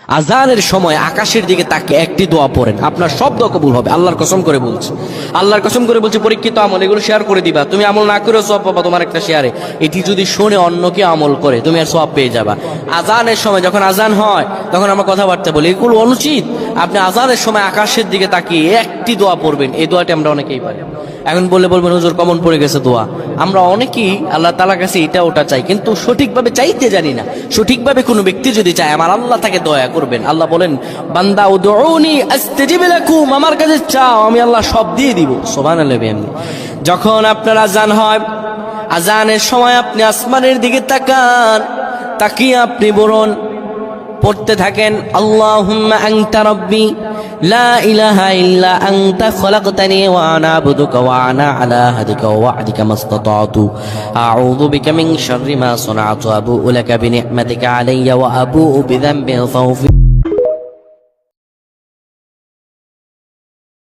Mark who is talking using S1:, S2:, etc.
S1: আজানের সময় আকাশের দিকে তাকিয়ে একটি দোয়া পড়েন, আপনার সব দোয়া কবুল হবে। আল্লাহর কসম করে বলছি, আল্লাহর কসম করে বলছি, পরীক্ষিত আমল এগুলো শেয়ার করে দিবা। তুমি আমল না করেও সওয়াব পাবা তোমার একটা শেয়ারে। এটি যদি শুনে অন্য কেউ আমল করে তুমি আর সওয়াব পেয়ে যাবা। আজানের সময় যখন আজান হয় তখন আমরা কথাবার্তা বলি, এগুলো অনুচিত। আপনি আজানের সময় আকাশের দিকে তাকিয়ে একটি দোয়া পড়বেন। এই দোয়াটি আমরা অনেকেই পারি। এখন বলবেন হুজুর কমন পড়ে গেছে দোয়া। আমরা অনেকেই আল্লাহ তাআলার কাছে এটা ওটা চাই, কিন্তু সঠিকভাবে চাইতে জানি না। সঠিকভাবে কোনো ব্যক্তি যদি চায় আমার আল্লাহ তাকে দয়া করবেন। আল্লাহ বলেন, বান্দা উদউনি আস্তাজিব লাকুম, আমার কাছে চাও আমি আল্লাহ সব দিয়ে দিব। সুবহানাল্লাহ। যখন আপনার আজান হয়, আজানের সময় আপনি আসমানের দিকে তাকান, তাকিয়ে আপনি বলুন, পড়তে থাকেন, আল্লাহুম্মা আনতা রাব্বি লা ইলাহা ইল্লা আনতা খলাকতানি ওয়া আনা আবদুকা ওয়া আনা আলা আহদিকা ওয়া ওয়া'দিকা মাসতাতা'তু আউযু বিকা মিন শাররি মা সানা'তু আবু'ু লাকা বিনি'মাতিকা আলাইয়া ওয়া আবু'ু বিযানবি ফাগফির।